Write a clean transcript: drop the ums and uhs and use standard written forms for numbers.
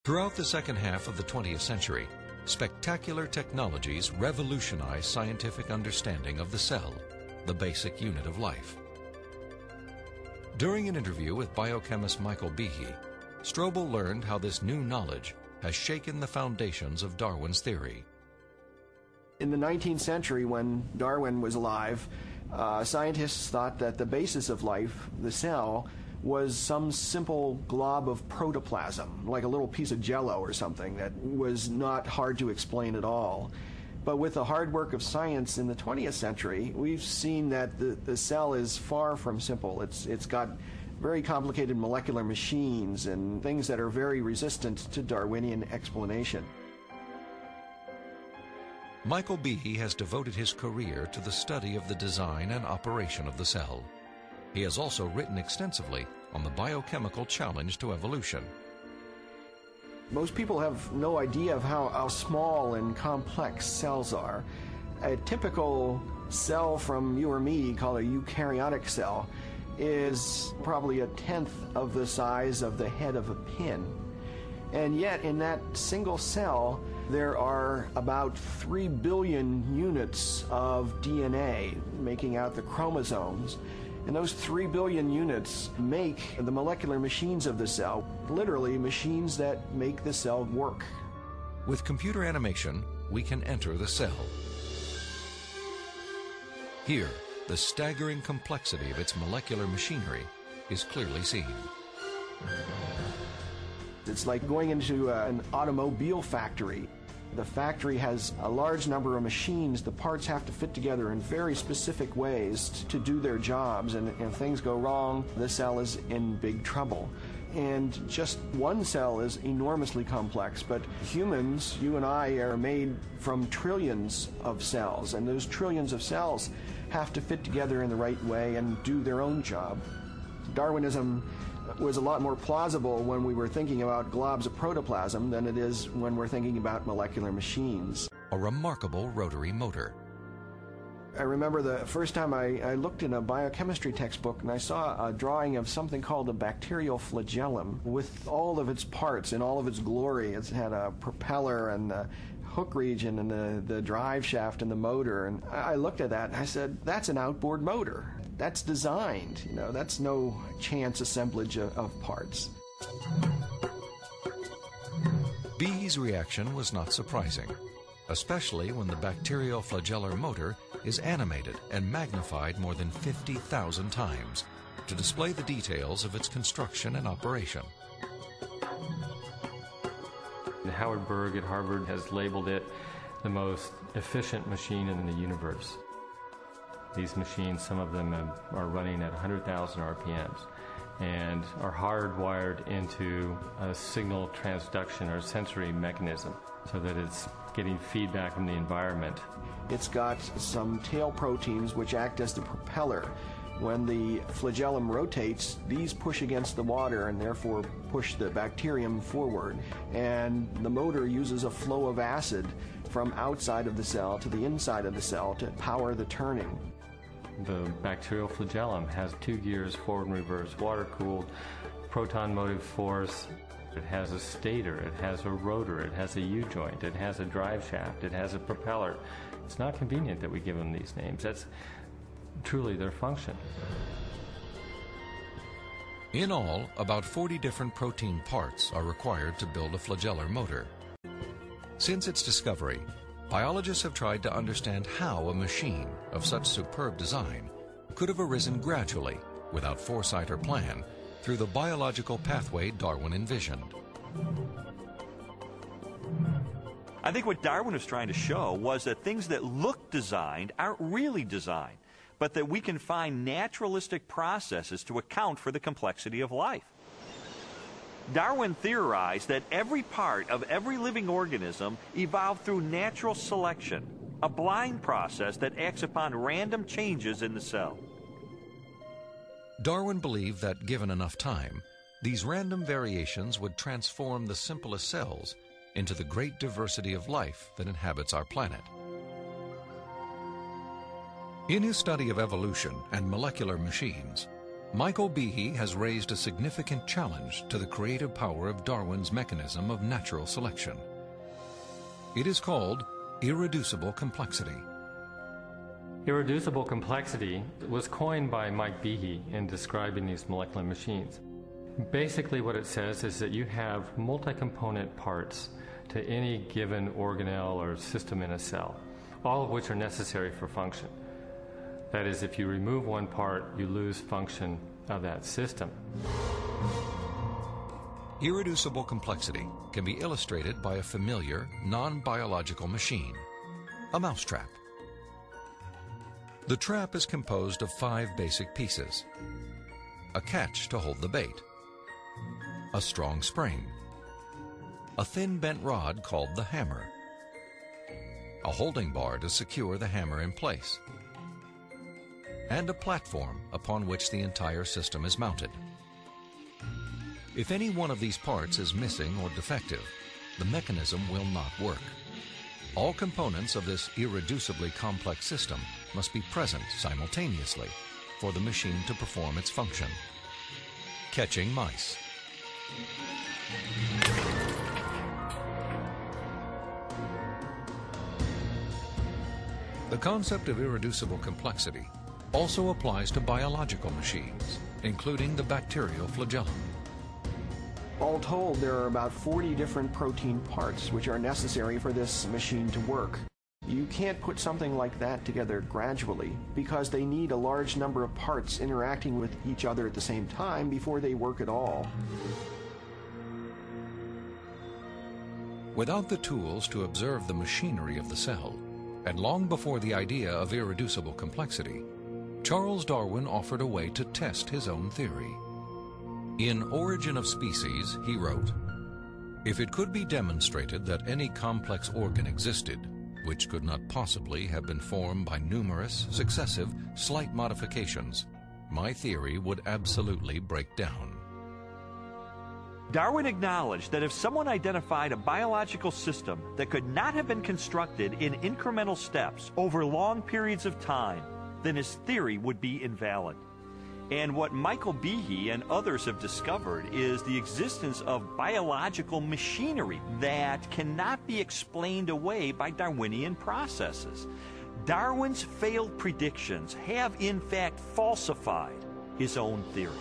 Throughout the second half of the 20th century, spectacular technologies revolutionized scientific understanding of the cell, the basic unit of life. During an interview with biochemist Michael Behe, Strobel learned how this new knowledge has shaken the foundations of Darwin's theory. In the 19th century, when Darwin was alive, scientists thought that the basis of life, the cell, was some simple glob of protoplasm, like a little piece of jello or something that was not hard to explain at all. But with the hard work of science in the 20th century, we've seen that the cell is far from simple. It's got very complicated molecular machines and things that are very resistant to Darwinian explanation. Michael Behe has devoted his career to the study of the design and operation of the cell. He has also written extensively on the biochemical challenge to evolution. Most people have no idea of how small and complex cells are. A typical cell from you or me, called a eukaryotic cell, is probably 1/10 of the size of the head of a pin. And yet in that single cell, there are about 3 billion units of DNA, making out the chromosomes. And those 3 billion units make the molecular machines of the cell, literally machines that make the cell work. With computer animation, we can enter the cell. Here, the staggering complexity of its molecular machinery is clearly seen. It's like going into an automobile factory. The factory has a large number of machines. The parts have to fit together in very specific ways to do their jobs, and if things go wrong, the cell is in big trouble. And just one cell is enormously complex, but humans, you and I, are made from trillions of cells, and those trillions of cells have to fit together in the right way and do their own job. Darwinism was a lot more plausible when we were thinking about globs of protoplasm than it is when we're thinking about molecular machines. A remarkable rotary motor. I remember the first time I looked in a biochemistry textbook and I saw a drawing of something called a bacterial flagellum with all of its parts in all of its glory. It had a propeller and the hook region and the drive shaft and the motor. And I looked at that and I said, that's an outboard motor. That's designed, that's no chance assemblage of parts. Behe's reaction was not surprising, especially when the bacterial flagellar motor is animated and magnified more than 50,000 times to display the details of its construction and operation. Howard Berg at Harvard has labeled it the most efficient machine in the universe. These machines, some of them are running at 100,000 RPMs and are hardwired into a signal transduction or sensory mechanism so that it's getting feedback from the environment. It's got some tail proteins which act as the propeller. When the flagellum rotates, these push against the water and therefore push the bacterium forward. And the motor uses a flow of acid from outside of the cell to the inside of the cell to power the turning. The bacterial flagellum has 2 gears, forward and reverse, water-cooled, proton motive force. It has a stator, it has a rotor, it has a U-joint, it has a drive shaft, it has a propeller. It's not convenient that we give them these names. That's truly their function. In all, about 40 different protein parts are required to build a flagellar motor. Since its discovery, biologists have tried to understand how a machine of such superb design could have arisen gradually, without foresight or plan, through the biological pathway Darwin envisioned. I think what Darwin was trying to show was that things that look designed aren't really designed, but that we can find naturalistic processes to account for the complexity of life. Darwin theorized that every part of every living organism evolved through natural selection, a blind process that acts upon random changes in the cell. Darwin believed that, given enough time, these random variations would transform the simplest cells into the great diversity of life that inhabits our planet. In his study of evolution and molecular machines, Michael Behe has raised a significant challenge to the creative power of Darwin's mechanism of natural selection. It is called irreducible complexity. Irreducible complexity was coined by Mike Behe in describing these molecular machines. Basically what it says is that you have multi-component parts to any given organelle or system in a cell, all of which are necessary for function. That is, if you remove one part, you lose function of that system. Irreducible complexity can be illustrated by a familiar, non-biological machine, a mousetrap. The trap is composed of 5 basic pieces: a catch to hold the bait, a strong spring, a thin bent rod called the hammer, a holding bar to secure the hammer in place, and a platform upon which the entire system is mounted. If any one of these parts is missing or defective, the mechanism will not work. All components of this irreducibly complex system must be present simultaneously for the machine to perform its function. Catching mice. The concept of irreducible complexity also applies to biological machines, including the bacterial flagellum. All told, there are about 40 different protein parts which are necessary for this machine to work. You can't put something like that together gradually because they need a large number of parts interacting with each other at the same time before they work at all. Without the tools to observe the machinery of the cell, and long before the idea of irreducible complexity, Charles Darwin offered a way to test his own theory. In Origin of Species, he wrote, "If it could be demonstrated that any complex organ existed, which could not possibly have been formed by numerous, successive, slight modifications, my theory would absolutely break down." Darwin acknowledged that if someone identified a biological system that could not have been constructed in incremental steps over long periods of time, then his theory would be invalid. And what Michael Behe and others have discovered is the existence of biological machinery that cannot be explained away by Darwinian processes. Darwin's failed predictions have in fact falsified his own theory.